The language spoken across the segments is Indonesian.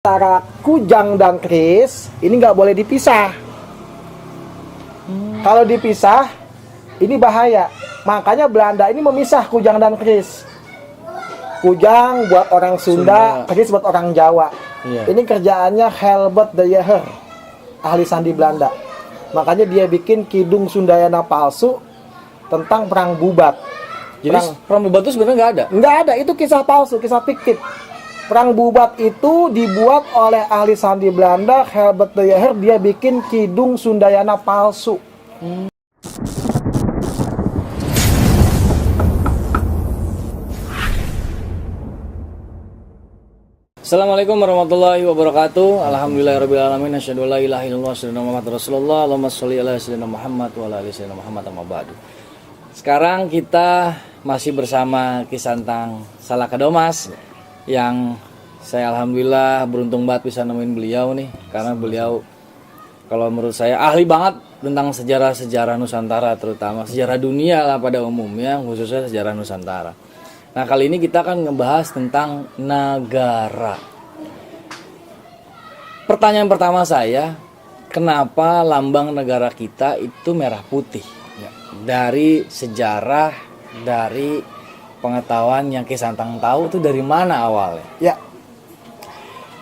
Antara kujang dan keris ini nggak boleh dipisah. Kalau dipisah ini bahaya. Makanya Belanda ini memisah kujang dan keris. Kujang buat orang Sunda, keris buat orang Jawa. Ini kerjaannya Helbert de Jager, ahli sandi Belanda. Makanya dia bikin Kidung Sundayana palsu tentang perang Bubat. Jadi perang Bubat itu sebenarnya nggak ada? Nggak ada, itu kisah palsu, kisah fiktif. Perang Bubat itu dibuat oleh ahli sandi Belanda Helbert de Jager. Dia bikin Kidung Sundayana palsu. Assalamualaikum warahmatullahi wabarakatuh. Alhamdulillahirabbil alamin. Asyhadu an la ilaha illallah wa asyhadu anna Muhammadar Rasulullah. Allahumma sholli ala sayyidina Muhammad wa ala ali sayyidina Muhammad amma ba'du. Sekarang kita masih bersama Ki Santang Salakadomas yang saya alhamdulillah beruntung banget bisa nemuin beliau nih, karena beliau kalau menurut saya ahli banget tentang sejarah-sejarah Nusantara, terutama sejarah dunia lah pada umumnya, khususnya sejarah Nusantara. Nah, kali ini kita akan ngebahas tentang negara. Pertanyaan pertama saya, kenapa lambang negara kita itu merah putih? Ya. Dari sejarah, dari pengetahuan yang Ki Santang tahu itu dari mana awalnya? Ya.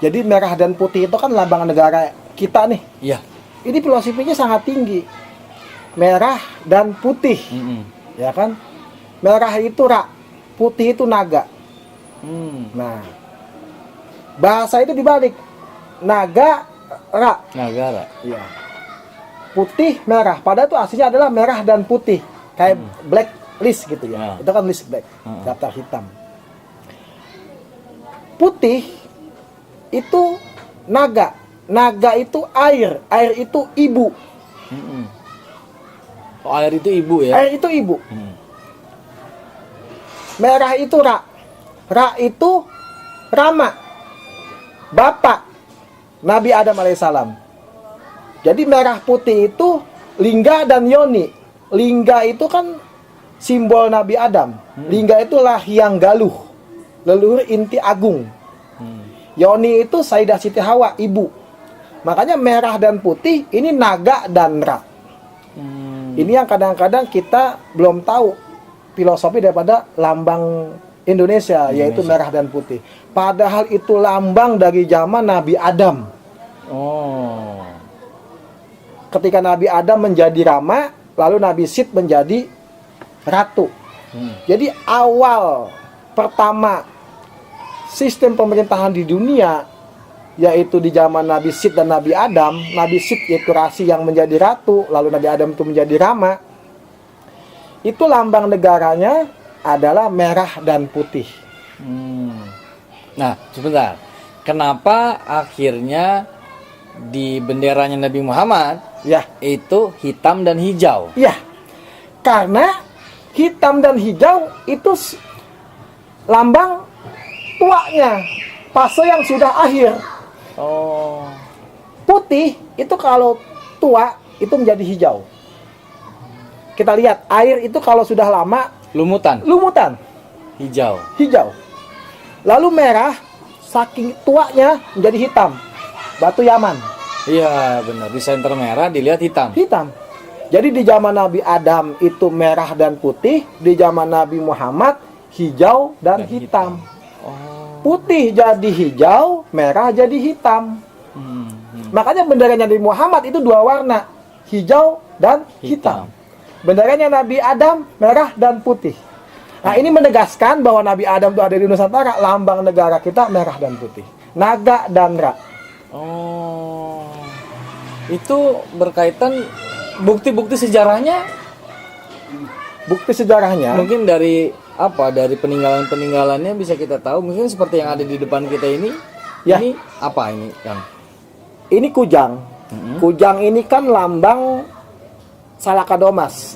Jadi merah dan putih itu kan lambang negara kita nih. Iya. Ini filosofinya sangat tinggi. Merah dan putih. Ya kan? Merah itu Ra, putih itu naga. Nah, bahasa itu dibalik. Naga, Ra. Negara. Iya. Putih, merah. Padahal itu aslinya adalah merah dan putih. Kayak black list gitu ya. Itu kan list black, daftar hitam. Putih itu naga. Naga itu air. Air itu ibu. Oh, air itu ibu ya? Air itu ibu. Merah itu Ra. Ra itu Rama, bapak Nabi Adam alaihissalam. Jadi merah putih itu Lingga dan Yoni. Lingga itu kan simbol Nabi Adam. Lingga itulah yang galuh, leluhur inti agung. Yoni itu Sayyidah Siti Hawa, ibu. Makanya merah dan putih ini naga dan Ra. Ini yang kadang-kadang kita belum tahu filosofi daripada lambang Indonesia, yaitu merah dan putih. Padahal itu lambang dari zaman Nabi Adam. Oh. Ketika Nabi Adam menjadi Rama, lalu Nabi Sid menjadi Ratu. Jadi awal pertama sistem pemerintahan di dunia, yaitu di zaman Nabi Sid dan Nabi Adam. Nabi Sid yaitu Rasi yang menjadi Ratu, lalu Nabi Adam itu menjadi Rama. Itu lambang negaranya adalah merah dan putih. Nah, sebentar. Kenapa akhirnya di benderanya Nabi Muhammad itu hitam dan hijau? Ya, karena hitam dan hijau itu lambang tuanya, fase yang sudah akhir. Oh. Putih itu kalau tua itu menjadi hijau. Kita lihat air itu kalau sudah lama Lumutan. Hijau. Lalu merah saking tuanya menjadi hitam. Batu Yaman. Iya, benar. Di center merah dilihat hitam. Jadi di zaman Nabi Adam itu merah dan putih, di zaman Nabi Muhammad hijau dan hitam. Oh. Putih jadi hijau, merah jadi hitam. Makanya benderanya Nabi Muhammad itu dua warna, hijau dan hitam. Benderanya Nabi Adam merah dan putih. Nah, ini menegaskan bahwa Nabi Adam itu ada di Nusantara, lambang negara kita merah dan putih. Naga dan Ra. Oh. Itu berkaitan bukti-bukti sejarahnya? Bukti sejarahnya Mungkin dari apa? Dari peninggalan-peninggalannya bisa kita tahu. Mungkin seperti yang ada di depan kita ini. Ya. Ini apa ini, Kang? Ini kujang. Kujang ini kan lambang Salakadomas.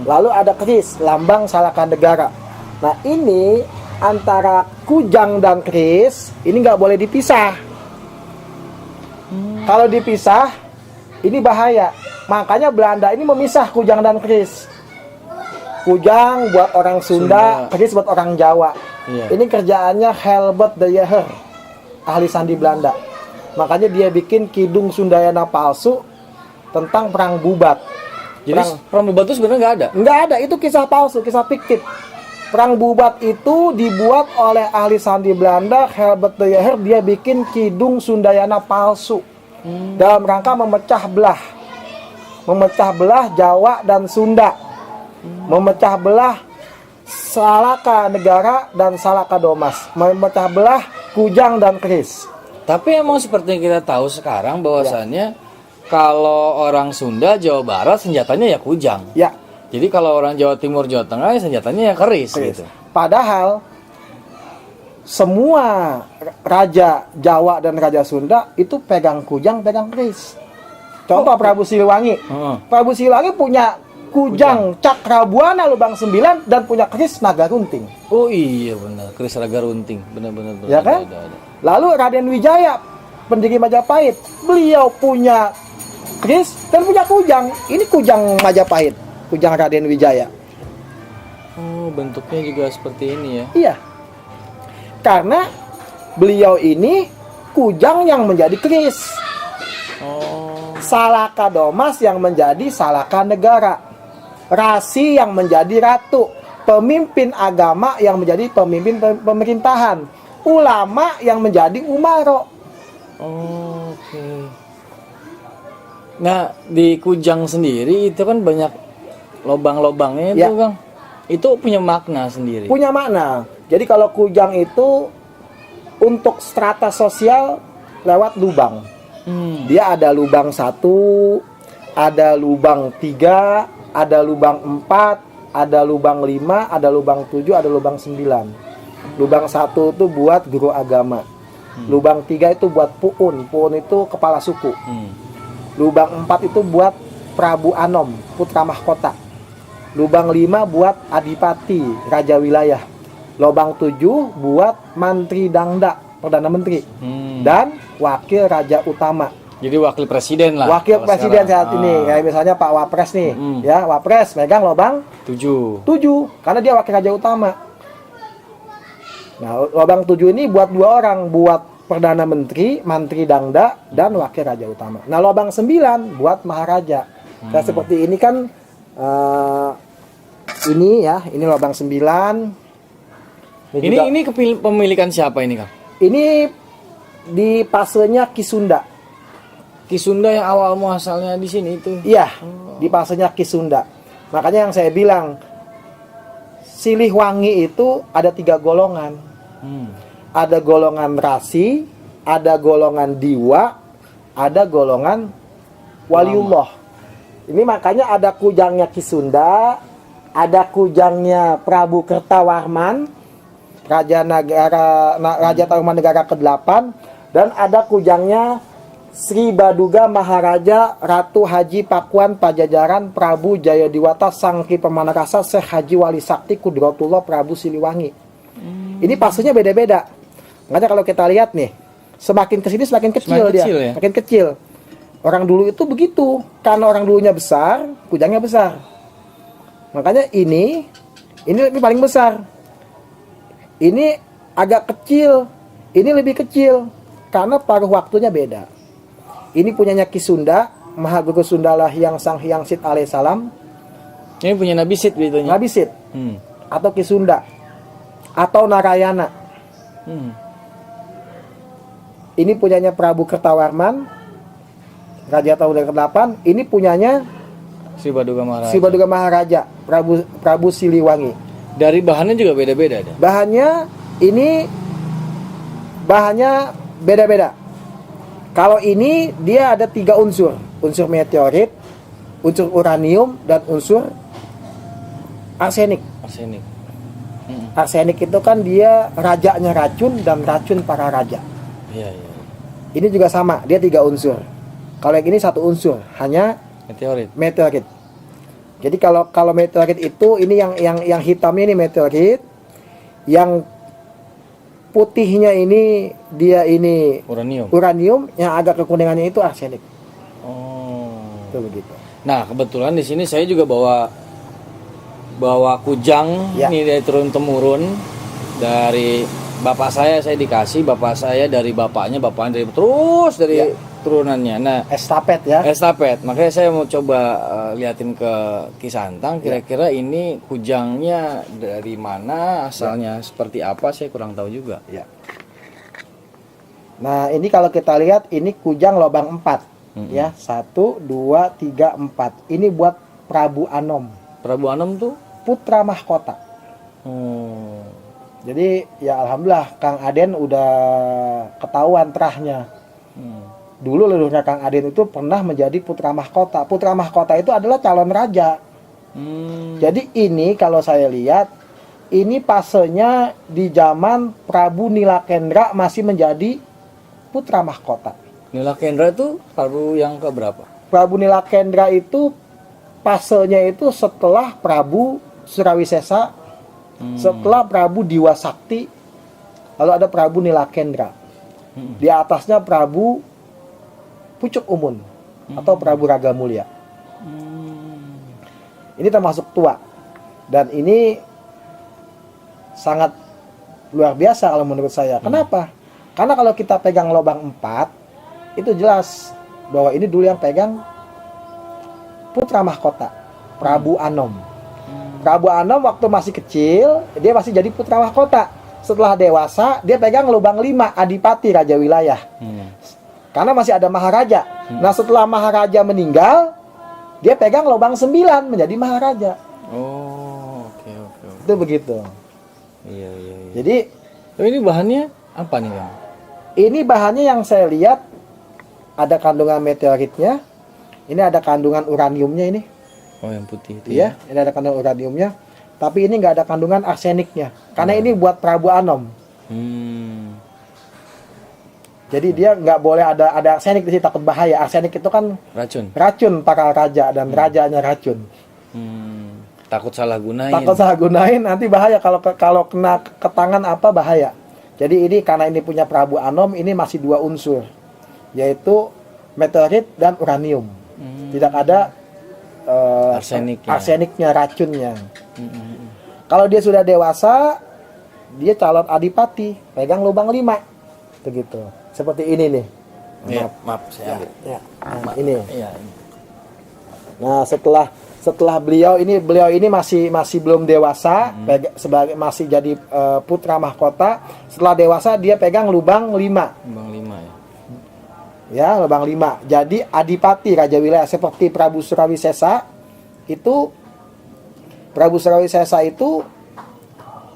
Lalu ada keris, lambang Salakanegara. Nah, ini antara kujang dan keris ini nggak boleh dipisah. Kalau dipisah ini bahaya. Makanya Belanda ini memisah kujang dan keris. Kujang buat orang Sunda, keris buat orang Jawa. Ini kerjaannya Helbert de Jager, ahli sandi Belanda. Makanya dia bikin Kidung Sundayana palsu tentang perang Bubat. Jadi perang Bubat itu sebenarnya nggak ada. Nggak ada, itu kisah palsu, kisah fiktif. Perang Bubat itu dibuat oleh ahli sandi Belanda Herbert de Jager. Dia bikin Kidung Sundayana palsu dalam rangka memecah belah Jawa dan Sunda, memecah belah Salaka Negara dan Salaka Domas, memecah belah Kujang dan Keris. Tapi emang seperti yang kita tahu sekarang bahwasannya kalau orang Sunda Jawa Barat senjatanya ya kujang. Ya. Jadi kalau orang Jawa Timur Jawa Tengah ya senjatanya ya keris gitu. Padahal semua raja Jawa dan raja Sunda itu pegang kujang, pegang keris. Contoh Prabu Siliwangi. Prabu Siliwangi punya kujang Cakrabuana Lubang 9 dan punya keris Naga Runting. Oh iya benar, keris Naga Runting. Benar. Ya kan? Ada. Lalu Raden Wijaya, pendiri Majapahit, beliau punya keris dan punya kujang. Ini kujang Majapahit, kujang Raden Wijaya. Oh, bentuknya juga seperti ini ya. Iya. Karena beliau ini kujang yang menjadi keris. Oh. Salaka Domas yang menjadi Salaka Negara. Rasi yang menjadi ratu. Pemimpin agama yang menjadi pemimpin pemerintahan. Ulama yang menjadi umaro. Oh, oke. Nah, di kujang sendiri itu kan banyak lobang-lobangnya itu, Kang. Itu punya makna sendiri. Punya makna. Jadi kalau kujang itu untuk strata sosial lewat lubang. Dia ada lubang 1, ada lubang 3, ada lubang 4, ada lubang 5, ada lubang 7, ada lubang 9. Lubang 1 itu buat guru agama. Lubang 3 itu buat puun. Puun itu kepala suku. Lubang 4 itu buat Prabu Anom, putra mahkota. Lubang 5 buat adipati, raja wilayah. Lubang 7 buat mantri dangda, perdana menteri. Dan wakil raja utama. Jadi wakil presiden lah. Wakil presiden saat ini, kayak misalnya Pak Wapres nih, ya Wapres megang lubang 7, karena dia wakil raja utama. Nah, lubang 7 ini buat 2 orang, buat perdana menteri, mantri dangda, dan wakil raja utama. Nah, lubang 9 buat maharaja. Nah, seperti ini kan, ini ya, ini lubang 9. Ini kepemilikan siapa ini, Kang? Ini di pasenya Kisunda. Kisunda yang awal muasalnya di sini itu. Iya, di pasenya Kisunda. Makanya yang saya bilang, Siliwangi itu ada 3 golongan. Ada golongan rasi, ada golongan diwa, ada golongan waliullah. Ini makanya ada kujangnya Kisunda, ada kujangnya Prabu Kertawarman, Raja Tarumanegara ke-8, dan ada kujangnya Sri Baduga Maharaja Ratu Haji Pakuan Pajajaran Prabu Jayadiwata Sangki Pemanarasa Syekh Haji Wali Sakti Kudratullah Prabu Siliwangi. Ini pasenya beda-beda. Makanya kalau kita lihat nih, semakin kesini semakin kecil dia, ya? makin kecil. Orang dulu itu begitu, karena orang dulunya besar, kujangnya besar. Makanya ini lebih paling besar. Ini agak kecil, ini lebih kecil, karena paruh waktunya beda. Ini punyanya Kisunda, Mahaguru Sundalah yang Sang Hyang Sid alaihissalam. Ini punya Nabi Sid gitu. Nabi Sid, atau Kisunda, atau Narayana. Ini punyanya Prabu Kertawarman, Raja tahun ke-8. Ini punyanya Sri Baduga Maharaja. Sri Baduga Maharaja, Prabu Siliwangi. Dari bahannya juga beda-beda ada. Bahannya beda-beda. Kalau ini dia ada 3 unsur. Unsur meteorit, unsur uranium, dan unsur arsenik. Arsenik itu kan dia rajanya racun dan racun para raja. Iya. Ini juga sama, dia 3 unsur. Kalau yang ini 1 unsur, hanya meteorit. Jadi kalau meteorit itu ini yang hitamnya ini meteorit, yang putihnya ini dia ini uranium, yang agak kekuningannya itu arsenik. Itu begitu. Nah, kebetulan di sini saya juga bawa kujang ini dari turun temurun dari bapak saya dikasih, bapak saya dari bapaknya dari terus dari turunannya. Nah, Estafet ya. estafet. Makanya saya mau coba liatin ke Kisantang kira-kira ini kujangnya dari mana, asalnya seperti apa, saya kurang tahu juga. Ya. Nah, ini kalau kita lihat ini kujang lobang 4. Ya, 1 2 3 4. Ini buat Prabu Anom. Prabu Anom tuh Putra mahkota. Jadi ya alhamdulillah Kang Aden udah ketahuan terahnya. Dulu leluhurnya Kang Aden itu pernah menjadi putra mahkota. Putra mahkota itu adalah calon raja. Jadi ini kalau saya lihat ini pasenya di zaman Prabu Nilakendra masih menjadi putra mahkota. Nilakendra itu Prabu yang keberapa? Prabu Nilakendra itu pasenya itu setelah Prabu Surawisesa, setelah Prabu Diwa Sakti, lalu ada Prabu Nilakendra. Di atasnya Prabu Pucuk Umun atau Prabu Raga Mulia. Ini termasuk tua. Dan ini sangat luar biasa kalau menurut saya. Kenapa? Karena kalau kita pegang lobang 4, itu jelas bahwa ini dulu yang pegang putra mahkota, Prabu Anom. Prabu Anom waktu masih kecil, dia masih jadi putra mahkota. Setelah dewasa, dia pegang lubang 5, Adipati Raja Wilayah. Karena masih ada Maharaja. Nah, setelah Maharaja meninggal, dia pegang lubang 9 menjadi Maharaja. Oh, oke. Itu begitu. Iya. Jadi, ini bahannya apa nih, Kang? ini bahannya yang saya lihat ada kandungan meteoritnya. Ini ada kandungan uraniumnya ini. Oh, yang putih itu Iya, ini ada kandungan uraniumnya. Tapi ini nggak ada kandungan arseniknya. Karena ini buat Prabu Anom. Jadi dia nggak boleh ada arsenik di situ, takut bahaya. Arsenik itu kan racun para raja dan rajanya racun. Takut salah gunain. Takut salah gunain, nanti bahaya kalau kena ke tangan apa bahaya. Jadi ini karena ini punya Prabu Anom, ini masih 2 unsur, yaitu meteorit dan uranium. Tidak ada arseniknya, racunnya. Kalau dia sudah dewasa, dia calon adipati, pegang lubang 5, begitu. Seperti ini nih. Maaf, saya ambil. Nah, ini. Iya. Nah, setelah beliau ini masih belum dewasa, sebagai masih jadi putra mahkota. Setelah dewasa dia pegang lubang 5. Lubang 5 ya. Ya, lubang 5. Jadi adipati raja wilayah seperti Prabu Surawisesa itu. Prabu Surawisesa itu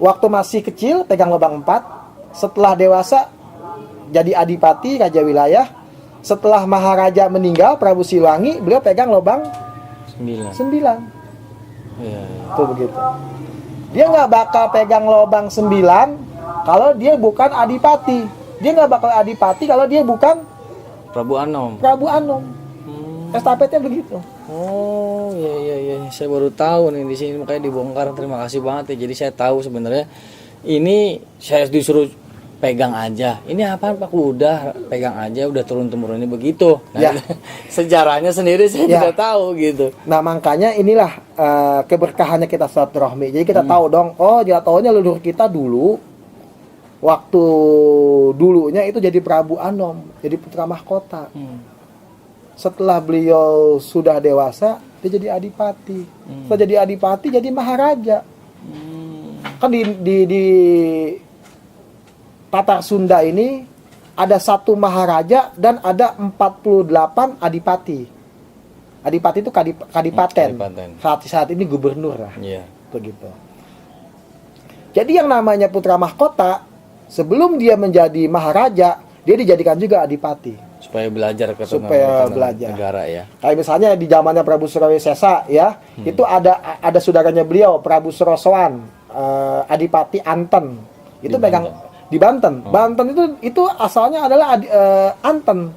waktu masih kecil pegang lubang 4, setelah dewasa jadi adipati raja wilayah. Setelah Maharaja meninggal, Prabu Siliwangi, beliau pegang lubang 9. Iya. Itu begitu. Dia nggak bakal pegang lubang 9 kalau dia bukan adipati. Dia nggak bakal adipati kalau dia bukan Prabu Anom. Estafetnya begitu. Oh, iya. Saya baru tahu nih di sini, makanya dibongkar. Terima kasih banget ya. Jadi saya tahu sebenarnya ini saya disuruh pegang aja. Ini apaan Pak? Udah pegang aja, udah turun-temurunnya begitu. Nah, sejarahnya sendiri saya tidak tahu gitu. Nah, makanya inilah keberkahannya kita silaturahmi. Jadi kita tahu dong, oh jatuhnya leluhur kita dulu waktu dulunya itu jadi Prabu Anom, jadi putra mahkota. Setelah beliau sudah dewasa, dia jadi adipati. Setelah jadi adipati, jadi maharaja. Kan di Tatar Sunda ini ada 1 maharaja dan ada 48 adipati. Adipati itu kadipaten. Saat ini gubernur lah. Iya. Begitu. Jadi yang namanya putra mahkota, sebelum dia menjadi maharaja, dia dijadikan juga adipati. Supaya belajar ke negara ya. Kayak misalnya di zamannya Prabu Surawisesa ya, itu ada saudaranya beliau Prabu Surasowan, adipati Anten. Itu pegang di Banten. Banten itu asalnya adalah Anten.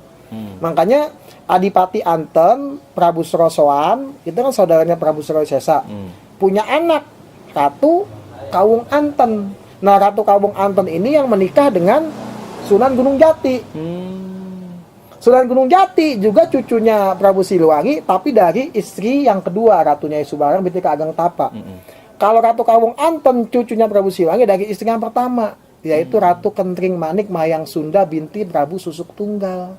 Makanya adipati Anten, Prabu Surasowan itu kan saudaranya Prabu Surawisesa. Punya anak Ratu Kawung Anten. Nah, Ratu Kawung Anten ini yang menikah dengan Sunan Gunung Jati. Sunan Gunung Jati juga cucunya Prabu Siliwangi, tapi dari istri yang kedua, Ratunya Subarang binti Ageng Tapa. Kalau Ratu Kawung Anten cucunya Prabu Siliwangi dari istri yang pertama, yaitu Ratu Kentring Manik Mayang Sunda binti Prabu Susuk Tunggal.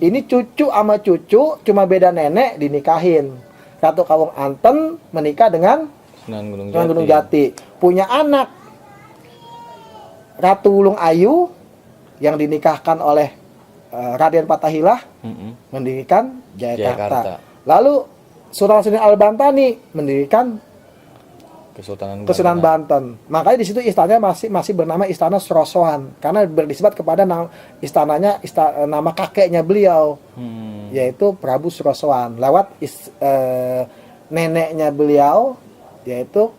Ini cucu sama cucu, cuma beda nenek dinikahin. Ratu Kawung Anten menikah dengan Sunan Gunung Jati. Punya anak Ratu Wulung Ayu yang dinikahkan oleh Raden Fathahilah mendirikan Jayakarta. Lalu Sultan Hasanuddin Al-Bantani mendirikan Kesultanan Banten. Makanya di situ istananya masih bernama Istana Srosohan karena berisbat kepada nama kakeknya beliau, yaitu Prabu Srosohan lewat neneknya beliau, yaitu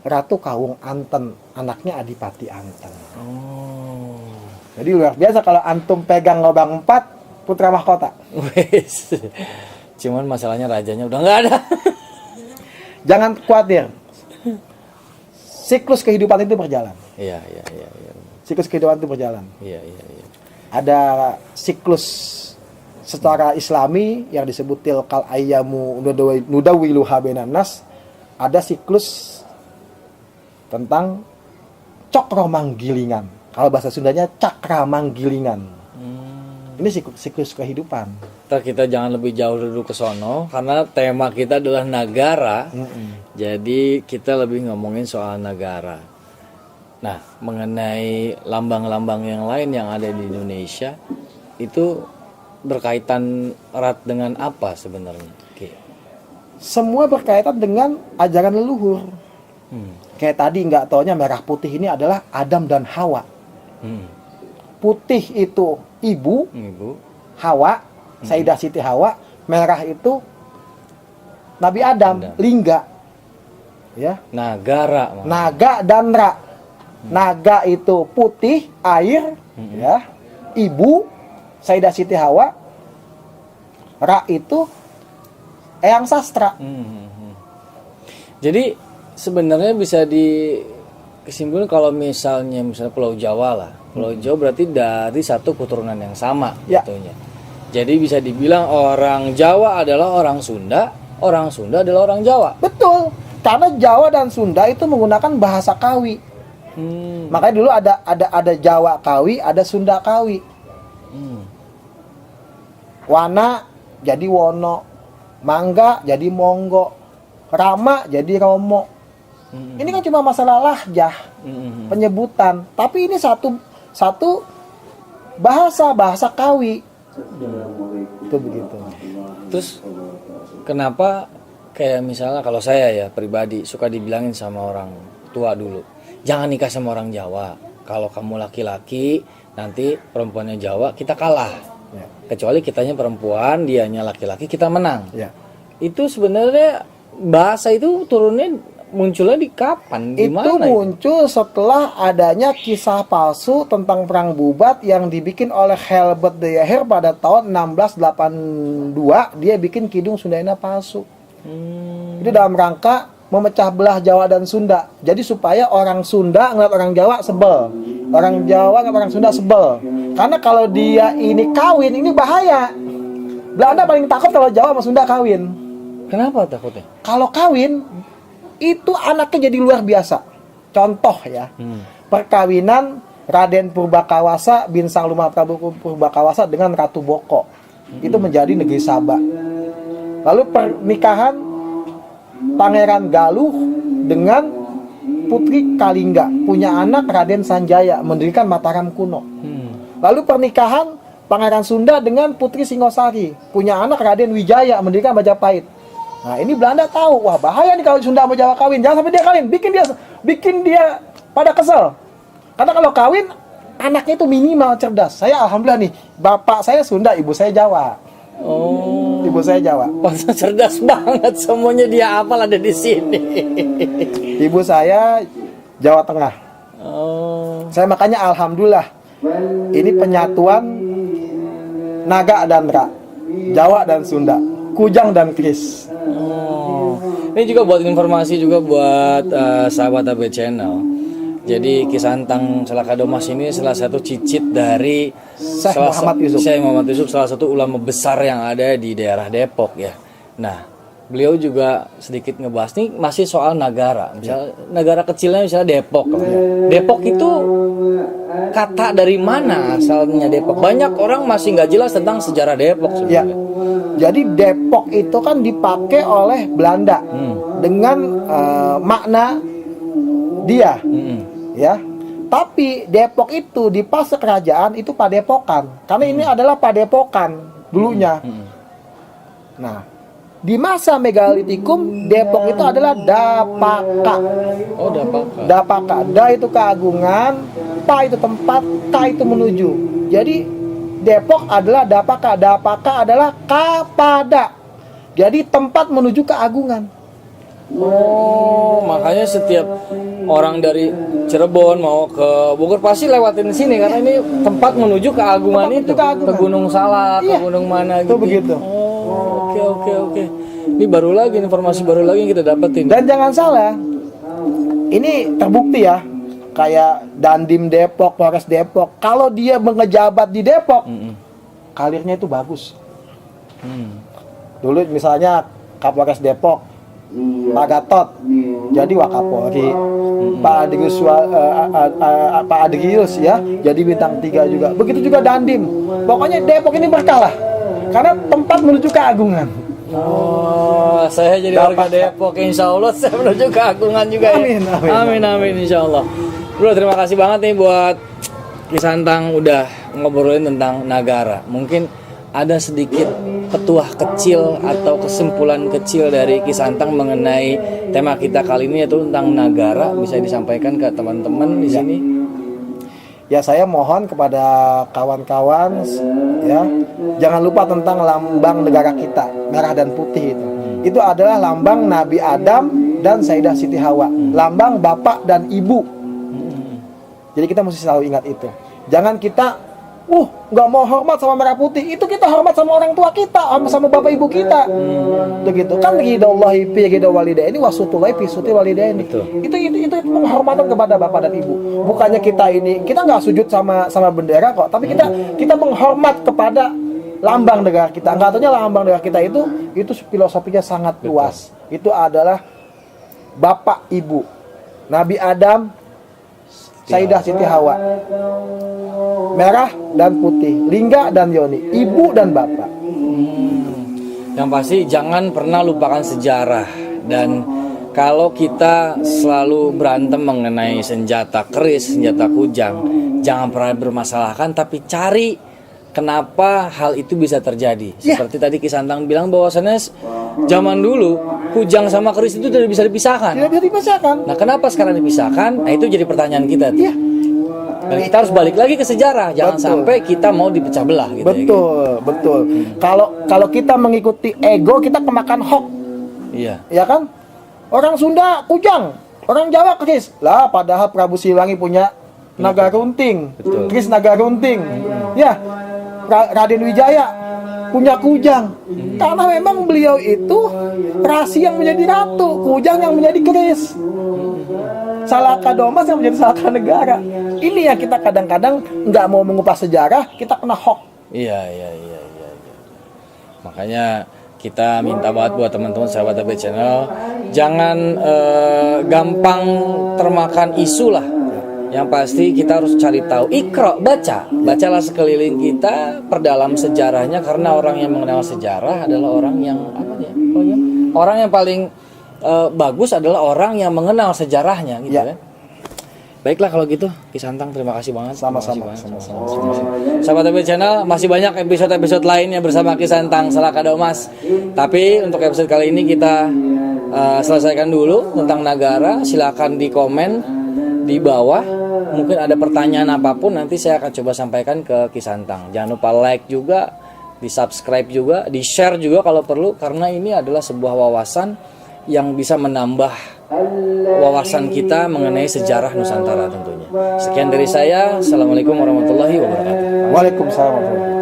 Ratu Kawung Anten, anaknya Adipati Anten. Jadi luar biasa kalau antum pegang lobang 4 putra mahkota. Wes. Cuman masalahnya rajanya udah nggak ada. Jangan khawatir. Siklus kehidupan itu berjalan. Iya. Siklus kehidupan itu berjalan. Iya. Ada siklus secara Islami yang disebut tilkal ayyamu nudawiluha bainan nas. Ada siklus tentang cokro-manggilingan. Kalau bahasa Sundanya cakra-manggilingan. Ini siklus kehidupan. Kita jangan lebih jauh dulu ke sono karena tema kita adalah negara. Jadi kita lebih ngomongin soal negara. Nah, mengenai lambang-lambang yang lain yang ada di Indonesia itu berkaitan erat dengan apa sebenarnya? Semua berkaitan dengan ajaran leluhur. Kayak tadi nggak taunya merah putih ini adalah Adam dan Hawa. Putih itu ibu. Hawa, Sayyidah Siti Hawa. Merah itu Nabi Adam. Lingga, ya. Naga dan Ra. Naga itu putih, air, ya. Ibu, Sayyidah Siti Hawa. Ra itu Eyang Sastra. Jadi sebenarnya bisa dikesimpulan kalau misalnya Pulau Jawa lah. Pulau Jawa berarti dari satu keturunan yang sama gitu. Jadi bisa dibilang orang Jawa adalah orang Sunda adalah orang Jawa. Betul. Karena Jawa dan Sunda itu menggunakan bahasa Kawi. Makanya dulu ada Jawa Kawi, ada Sunda Kawi. Wana jadi Wono, Mangga jadi Monggo, Rama jadi Romo. Ini kan cuma masalah lahjah, penyebutan. Tapi ini satu bahasa Kawi. Itu begitu. Terus kenapa kayak misalnya kalau saya ya pribadi suka dibilangin sama orang tua dulu, jangan nikah sama orang Jawa. Kalau kamu laki-laki, nanti perempuannya Jawa kita kalah. Kecuali kitanya perempuan, dianya laki-laki, kita menang. Itu sebenarnya bahasa itu turunnya munculnya di kapan? Di itu mana muncul setelah adanya kisah palsu tentang perang Bubat yang dibikin oleh Helbert de Jager pada tahun 1682. Dia bikin Kidung Sundaina palsu. Itu dalam rangka memecah belah Jawa dan Sunda. Jadi supaya orang Sunda ngeliat orang Jawa sebel, orang Jawa ngeliat orang Sunda sebel. Karena kalau dia ini kawin, ini bahaya. Belanda paling takut kalau Jawa sama Sunda kawin. Kenapa takutnya? Kalau kawin itu anaknya jadi luar biasa. Contoh ya, perkawinan Raden Purbakawasa bin Sang Lumah Prabu Purbakawasa dengan Ratu Boko. Itu menjadi negeri Sabah. Lalu pernikahan Pangeran Galuh dengan Putri Kalingga, punya anak Raden Sanjaya, mendirikan Mataram kuno. Lalu pernikahan Pangeran Sunda dengan Putri Singosari, punya anak Raden Wijaya, mendirikan Majapahit. Nah, ini Belanda tahu, wah bahaya nih kalau Sunda sama Jawa kawin. Jangan sampai dia kawin, bikin dia pada kesel. Karena kalau kawin, anaknya itu minimal cerdas. Saya alhamdulillah nih, bapak saya Sunda, ibu saya Jawa. Ibu saya Jawa. Cerdas banget, semuanya dia hafal ada di sini. Ibu saya Jawa Tengah. Saya makanya alhamdulillah, ini penyatuan Naga dan Ra, Jawa dan Sunda, Kujang dan Kris. Ini juga buat informasi juga buat sahabat AB Channel. Jadi Kisantang Salakadomas ini salah satu cicit dari Syekh Muhammad Yusuf, salah satu ulama besar yang ada di daerah Depok ya. Nah, beliau juga sedikit ngebahas nih masih soal negara. Misal negara kecilnya misalnya Depok. Depok itu kata dari mana asalnya Depok? Banyak orang masih nggak jelas tentang sejarah Depok Ya. sebenarnya. Jadi Depok itu kan dipakai oleh Belanda dengan makna dia, ya. Tapi Depok itu di pas kerajaan itu Padepokan, karena ini adalah Padepokan dulunya. Nah, di masa megalitikum Depok itu adalah Dapaka. Oh, Dapaka. Dapaka, Da itu keagungan, Pa itu tempat, Ka itu menuju. Jadi Depok adalah Dapaka, Dapaka adalah Kapada. Jadi tempat menuju keagungan. Oh, makanya setiap orang dari Cirebon mau ke Bogor pasti lewatin sini karena ini tempat menuju keagungan Tempat itu, menuju keagungan. ke Gunung Salak, Iya, ke gunung mana itu gitu. begitu. Oh, oke. Ini baru lagi informasi baru lagi yang kita dapetin. Dan jangan salah, ini terbukti ya, kayak Dandim Depok, Polres Depok. Kalau dia mengejabat di Depok, karirnya itu bagus. Dulu misalnya Kapolres Depok, Pak Gatot, jadi Wakapolri. Pak Adrius ya, jadi bintang 3 juga. Begitu juga Dandim. Pokoknya Depok ini berkah lah, karena tempat menuju keagungan. Oh, saya jadi warga Depok, insya Allah saya menuju keagungan juga ya. Amin, insya Allah. Bro, terima kasih banget nih buat Kisantang udah ngobrolin tentang negara. Mungkin ada sedikit petuah kecil atau kesimpulan kecil dari Kisantang mengenai tema kita kali ini yaitu tentang negara, bisa disampaikan ke teman-teman di sini. Ya, saya mohon kepada kawan-kawan ya, jangan lupa tentang lambang negara kita, merah dan putih itu. Itu adalah lambang Nabi Adam dan Sayyidah Siti Hawa, lambang bapak dan ibu. Jadi kita mesti selalu ingat itu. Jangan kita nggak mau hormat sama merah putih, itu kita hormat sama orang tua kita, sama bapak ibu kita. Begitu kan, ridhollahi fi ridho walidaini wasutullahi fi suti walidaini. Itu penghormatan kepada bapak dan ibu. Bukannya kita nggak sujud sama bendera kok, tapi kita menghormat kepada lambang negara kita. Nggak taunya lambang negara kita itu filosofinya sangat luas. Itu adalah bapak ibu, Nabi Adam, Sayyidah Siti Hawa, merah dan putih, lingga dan yoni, ibu dan bapak. Yang pasti jangan pernah lupakan sejarah. Dan kalau kita selalu berantem mengenai senjata keris, senjata kujang, jangan pernah bermasalahkan, tapi cari kenapa hal itu bisa terjadi. Seperti tadi Kisantang bilang bahwasannya zaman dulu kujang sama keris itu tidak bisa dipisahkan. Tidak bisa dipisahkan. Nah, kenapa sekarang dipisahkan? Nah, itu jadi pertanyaan kita tuh. Dan kita harus balik lagi ke sejarah, jangan sampai kita mau dipecah belah gitu. Betul. Kalau kita mengikuti ego, kita kemakan hoax. Iya. Ya kan? Orang Sunda kujang, orang Jawa keris. Lah, padahal Prabu Siliwangi punya naga runting, keris naga runting. Ya, Raden Wijaya punya kujang. Karena memang beliau itu rasi yang menjadi ratu, kujang yang menjadi keris. Salaka Domas yang menjadi salaka negara. Ini yang kita kadang-kadang nggak mau mengupas sejarah, kita kena hoax. Iya. Makanya kita minta banget buat teman-teman sahabat AB Channel, jangan gampang termakan isu lah. Yang pasti kita harus cari tahu, bacalah sekeliling kita, perdalam sejarahnya, karena orang yang mengenal sejarah adalah orang yang orang yang paling bagus adalah orang yang mengenal sejarahnya gitu kan. Baiklah kalau gitu, Kisantang terima kasih banget. Sama-sama. Sahabat AB Channel, masih banyak episode-episode lainnya bersama Kisantang Salaka Domas. Tapi untuk episode kali ini kita selesaikan dulu tentang negara. Silakan di komen di bawah, mungkin ada pertanyaan apapun nanti saya akan coba sampaikan ke Kisantang. Jangan lupa like juga, di subscribe juga, di share juga kalau perlu, karena ini adalah sebuah wawasan yang bisa menambah wawasan kita mengenai sejarah Nusantara tentunya. Sekian dari saya, assalamualaikum warahmatullahi wabarakatuh. Waalaikumsalam warahmatullahi wabarakatuh.